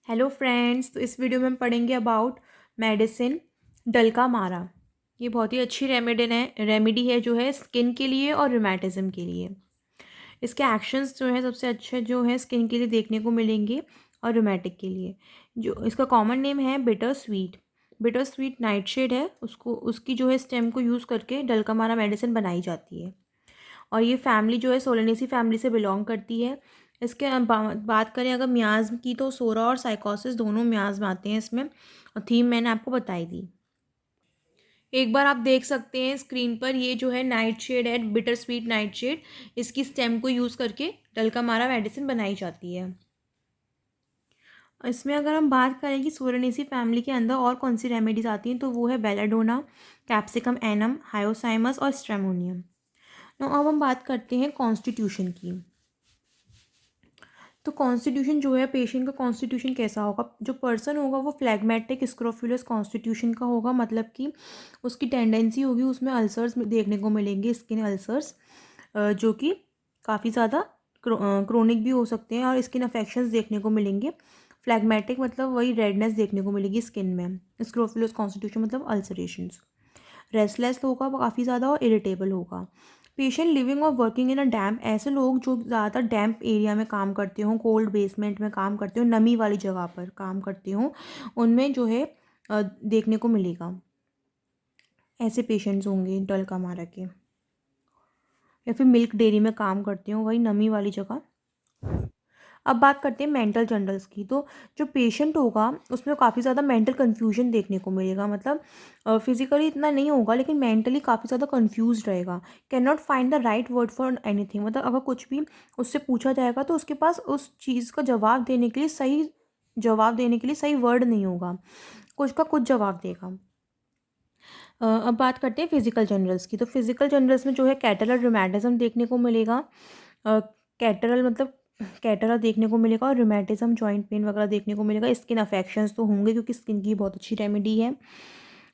Hello friends. तो इस video में हम पढ़ेंगे अबाउट मेडिसिन डल्का मारा। ये बहुत ही अच्छी रेमेडी है जो है स्किन के लिए और रूमेटिज्म के लिए। इसके एक्शंस जो है सबसे अच्छे जो है स्किन के लिए देखने को मिलेंगे और रूमेटिक के लिए। जो इसका कॉमन नेम है bitter sweet. Bitter sweet nightshade है, उसको उसकी जो है स्टेम को यूज़ करके डल्का मारा मेडिसिन बनाई जाती है। और ये फैमिली जो है सोलेनेसी फैमिली से बिलोंग करती है। इसके बात करें अगर मियाज़ की, तो सोरा और साइकोसिस दोनों मियाज़ में आते हैं इसमें, और थीम मैंने आपको बताई दी। एक बार आप देख सकते हैं स्क्रीन पर, ये जो है नाइट शेड है, बिटर स्वीट नाइट शेड। इसकी स्टेम को यूज़ करके डल्का मारा मेडिसिन बनाई जाती है। इसमें अगर हम बात करें कि सोरेनेसी फैमिली के अंदर और कौन सी रेमेडीज़ आती हैं, तो वो है बेलाडोना, कैप्सिकम एनम, हायोसाइमस और स्ट्रेमोनियम। तो अब हम बात करते हैं कॉन्स्टिट्यूशन की। तो कॉन्स्टिट्यूशन जो है, पेशेंट का कॉन्स्टिट्यूशन कैसा होगा, जो पर्सन होगा वो फ्लैग्मेटिक स्क्रोफुलस कॉन्स्टिट्यूशन का होगा। मतलब कि उसकी टेंडेंसी होगी, उसमें अल्सर्स देखने को मिलेंगे, स्किन अल्सर्स, जो कि काफ़ी ज़्यादा क्रोनिक भी हो सकते हैं, और स्किन अफेक्शंस देखने को मिलेंगे। फ्लैग्मेटिक मतलब वही रेडनेस देखने को मिलेगी स्किन में। स्क्रोफुलस कॉन्स्टिट्यूशन मतलब अल्सरेशंस। रेस्टलेस होगा काफ़ी ज़्यादा, और इरिटेबल होगा। पेशेंट लिविंग और वर्किंग इन अ डैम्प, ऐसे लोग जो ज़्यादातर डैम्प एरिया में काम करते हों, कोल्ड बेसमेंट में काम करते हो, नमी वाली जगह पर काम करते हों, उनमें जो है देखने को मिलेगा। ऐसे पेशेंट्स होंगे डल्का मारा के। या फिर मिल्क डेयरी में काम करते हो, वही नमी वाली जगह। अब बात करते हैं मेंटल जनरल्स की। तो जो पेशेंट होगा उसमें काफ़ी ज़्यादा मेंटल कन्फ्यूजन देखने को मिलेगा। मतलब फिजिकली इतना नहीं होगा, लेकिन मेंटली काफ़ी ज़्यादा कन्फ्यूज रहेगा। Can not find the right word for anything. मतलब अगर कुछ भी उससे पूछा जाएगा तो उसके पास उस चीज़ का जवाब देने के लिए सही वर्ड नहीं होगा, कुछ का कुछ जवाब देगा। अब बात करते हैं फिजिकल जनरल्स की। तो फिजिकल जनरल्स में जो है कैटरल रूमेटिज्म देखने को मिलेगा। कैटरल मतलब कैटरा देखने को मिलेगा, और रूमेटिज्म जॉइंट पेन वगैरह देखने को मिलेगा। स्किन अफेक्शंस तो होंगे, क्योंकि स्किन की बहुत अच्छी रेमेडी है।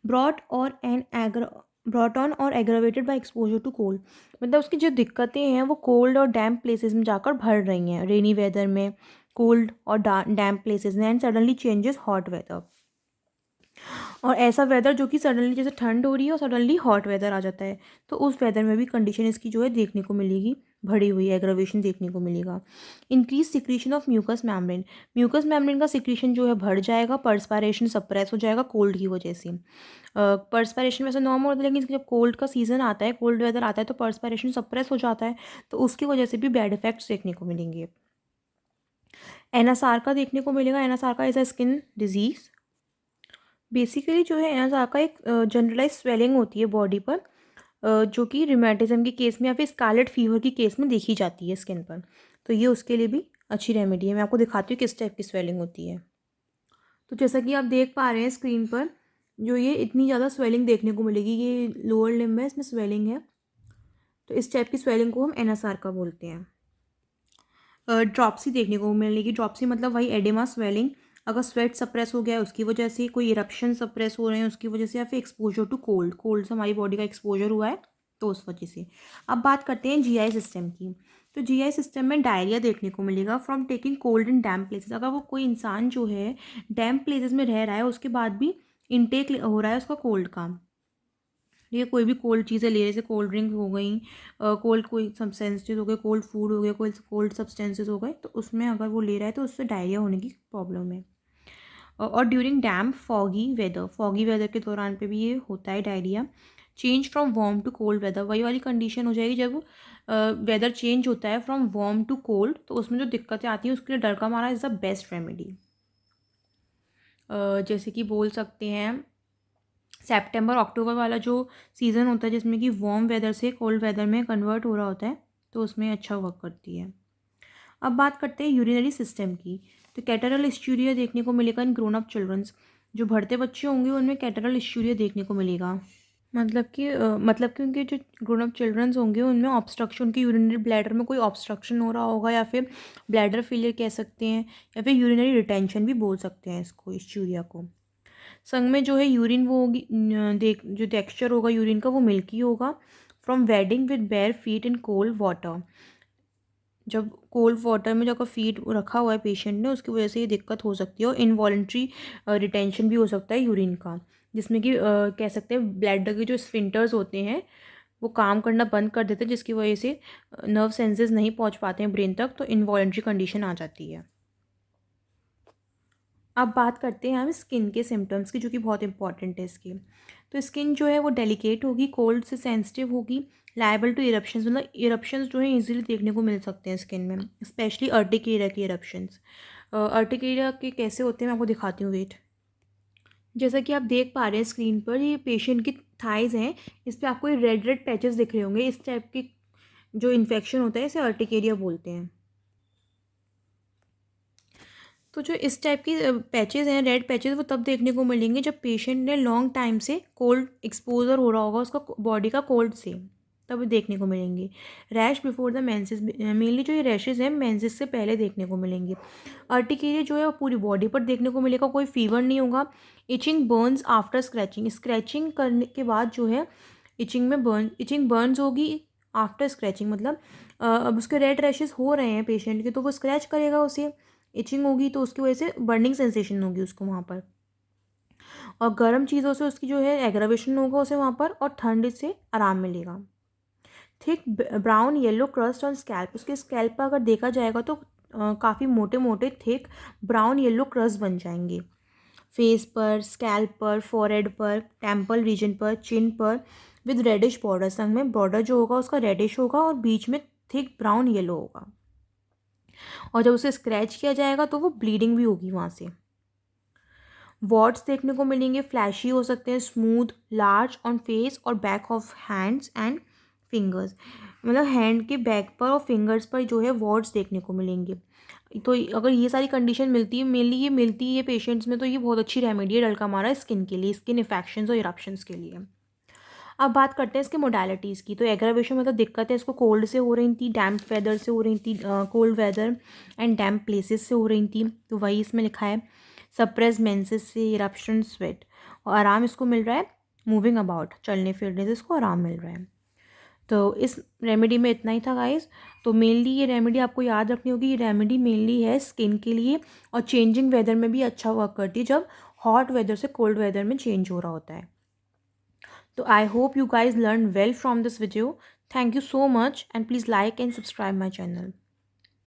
ब्रॉट और एन एग्र ब्रॉट ऑन और aggravated by exposure to cold. मतलब उसकी जो दिक्कतें हैं वो कोल्ड और डैम्प प्लेसेस में जाकर बढ़ रही हैं, रेनी वेदर में, कोल्ड और डैम्प प्लेसेस में, and suddenly changes hot weather. और ऐसा वेदर जो कि सडनली, जैसे ठंड हो रही है और सडनली हॉट वेदर आ जाता है, तो उस वेदर में भी कंडीशन इसकी जो है देखने को मिलेगी, बढ़ी हुई एग्रावेशन देखने को मिलेगा। Increase secretion of mucous membrane. Mucous membrane का सिक्रीशन जो है बढ़ जाएगा, पर्सपायरेशन सप्रेस हो जाएगा कोल्ड की वजह से। पर्सपायरेशन वैसे नॉर्मल होता है, लेकिन जब कोल्ड का सीजन आता है, कोल्ड वेदर आता है, तो पर्सपायरेशन सप्रेस हो जाता है, तो उसकी वजह से भी बैड इफेक्ट्स देखने को मिलेंगे। एनएसआर का देखने को मिलेगा। एनएसआर का is a skin disease. Basically जो है एनाज़ा का एक जनरलाइज स्वेलिंग होती है बॉडी पर, जो कि रिमेटिज्म के केस में या फिर स्कारलेट फीवर की केस में देखी जाती है स्किन पर। तो ये उसके लिए भी अच्छी रेमेडी है। मैं आपको दिखाती हूँ किस टाइप की स्वेलिंग होती है। तो जैसा कि आप देख पा रहे हैं स्क्रीन पर, जो ये इतनी ज़्यादा स्वेलिंग देखने को मिलेगी, ये लोअर लिम्ब है, इसमें स्वेलिंग है। तो इस टाइप की स्वेलिंग को हम एनएसआर का बोलते हैं। ड्रॉप्सी देखने को मिलेगी। ड्रॉप्सी मतलब वही एडेमा स्वेलिंग। अगर स्वेट सप्रेस हो गया है उसकी वजह से, कोई इरप्शन सप्रेस हो रहे हैं उसकी वजह से, या फिर एक्सपोजर टू कोल्ड, कोल्ड से हमारी बॉडी का एक्सपोजर हुआ है तो उस वजह से। अब बात करते हैं जीआई सिस्टम की। तो जीआई सिस्टम में डायरिया देखने को मिलेगा from taking cold in damp places. अगर वो कोई इंसान जो है डैम्प प्लेसेस में रह रहा है, उसके बाद भी इनटेक हो रहा है उसका कोल्ड का, ये कोई भी कोल्ड चीज़ें ले रहे, जैसे कोल्ड ड्रिंक हो गई, कोल्ड कोई सब्सटेंसेस हो गए, कोल्ड फूड हो गया, कोई कोल्ड सब्सटेंसेस हो गए, तो उसमें अगर वो ले रहा है तो उससे डायरिया होने की प्रॉब्लम है। और ड्यूरिंग डैम्प फॉगी वेदर के दौरान पे भी ये होता है diarrhoea. Change from warm to cold weather, वही वाली कंडीशन हो जाएगी जब वेदर चेंज होता है फ्रॉम वार्म टू कोल्ड, तो उसमें जो दिक्कतें आती हैं उसके लिए डरका मारा इज़ द बेस्ट रेमेडी। जैसे कि बोल सकते हैं सितंबर अक्टूबर वाला जो सीज़न होता है, जिसमें कि वार्म वेदर से कोल्ड वेदर में कन्वर्ट हो रहा होता है, तो उसमें अच्छा वर्क करती है। अब बात करते हैं यूरिनरी सिस्टम की। तो कैटरल इश्यूरिया देखने को मिलेगा इन ग्रोन अप चिल्ड्रंस। जो बढ़ते बच्चे होंगे उनमें कैटरल इश्यूरिया देखने को मिलेगा। मतलब कि उनके जो ग्रोन अप चिल्ड्रंस होंगे उनमें ऑब्स्ट्रक्शन, उनकी यूरिनरी ब्लैडर में कोई ऑब्स्ट्रक्शन हो रहा होगा, या फिर ब्लैडर फेलियर कह सकते हैं, या फिर यूरिनरी रिटेंशन भी बोल सकते हैं इसको, इश्यूरिया को। संग में जो है यूरिन वो होगी, जो टेक्सचर होगा यूरिन का वो मिल्की होगा। From wedding with bare feet in cold water. जब कोल्ड वाटर में जब फीड रखा हुआ है पेशेंट ने, उसकी वजह से ये दिक्कत हो सकती है। और इनवॉलेंट्री रिटेंशन भी हो सकता है यूरिन का, जिसमें कि कह सकते हैं ब्लैडर के जो स्फिंक्टर्स होते हैं वो काम करना बंद कर देते हैं, जिसकी वजह से नर्व सेंसेस नहीं पहुंच पाते हैं ब्रेन तक, तो इनवॉलेंट्री कंडीशन आ जाती है। अब बात करते हैं हम स्किन के सिम्टम्स की, जो कि बहुत इंपॉर्टेंट है इसकी। तो स्किन जो है वो डेलिकेट होगी, कोल्ड से सेंसिटिव होगी, लायबल टू इरप्शंस, मतलब इरप्शंस जो है इजीली देखने को मिल सकते हैं स्किन में, स्पेशली अर्टिकेरिया के इरप्शंस। अर्टिकेरिया के कैसे होते हैं मैं आपको दिखाती हूँ, वेट। जैसा कि आप देख पा रहे हैं स्क्रीन पर, ये पेशेंट की थाइज हैं, इस पर आपको ये रेड रेड पैचेस दिख रहे होंगे। इस टाइप की जो इन्फेक्शन होता है इसे अर्टिकेरिया बोलते हैं। तो जो इस टाइप की पैचेज़ हैं, रेड पैचेज़, वो तब देखने को मिलेंगे जब पेशेंट ने लॉन्ग टाइम से कोल्ड एक्सपोजर हो रहा होगा उसका बॉडी का कोल्ड से, तब देखने को मिलेंगे। Rash before the menses, mainly जो ये रैशेज़ हैं मेंसेस से पहले देखने को मिलेंगे। अर्टिकेरिया जो है वो पूरी बॉडी पर देखने को मिलेगा, कोई फीवर नहीं होगा। Itching burns after scratching, scratching करने के बाद जो है इचिंग बर्न्स होगी आफ्टर स्क्रैचिंग, मतलब अब उसके रेड रैशेज़ हो रहे हैं पेशेंट के, तो वो स्क्रैच करेगा, उसे इचिंग होगी, तो उसकी वजह से बर्निंग सेंसेशन होगी उसको वहाँ पर। और गर्म चीज़ों से उसकी जो है एग्रावेशन होगा उसे वहाँ पर, और ठंड से आराम मिलेगा। Thick brown yellow crust on scalp, उसके स्कैल्प पर अगर देखा जाएगा तो काफ़ी मोटे मोटे थिक ब्राउन येलो क्रस्ट बन जाएंगे। फेस पर, स्कैल्प पर, फोरहेड पर, टेम्पल रीजन पर, चिन पर, विद रेडिश बॉर्डर, संग में बॉर्डर जो होगा उसका रेडिश होगा और बीच में थिक ब्राउन येलो होगा। और जब उसे स्क्रैच किया जाएगा तो वो ब्लीडिंग भी होगी वहाँ से। वॉर्ड्स देखने को मिलेंगे, फ्लैशी हो सकते हैं, स्मूथ, लार्ज ऑन फेस और back of hands and fingers, मतलब हैंड के बैक पर और फिंगर्स पर जो है वॉर्ड्स देखने को मिलेंगे। तो अगर ये सारी कंडीशन मिलती है, मेनली ये मिलती है पेशेंट्स में, तो ये बहुत अच्छी रेमेडी है डलकामारा स्किन के लिए, स्किन इन्फेक्शंस और इरप्शंस के लिए। अब बात करते हैं इसके मोडालिटीज़ की। तो एग्रावेशन मतलब दिक्कत है इसको कोल्ड से हो रही थी, डैम्प वेदर से हो रही थी, cold weather and damp places से हो रही थी, तो वही इसमें लिखा है। सप्रेस मेंसेस से, इरप्शन, स्वेट, और आराम इसको मिल रहा है मूविंग अबाउट, चलने फिरने से इसको आराम मिल रहा है। तो इस रेमेडी में इतना ही था गाइस। तो मेनली ये रेमेडी आपको याद रखनी होगी, ये रेमेडी मेनली है स्किन के लिए, और चेंजिंग वेदर में भी अच्छा वर्क करती है, जब हॉट वेदर से कोल्ड वेदर में चेंज हो रहा होता है। So I hope you guys learned well from this video. Thank you so much, and please like and subscribe my channel.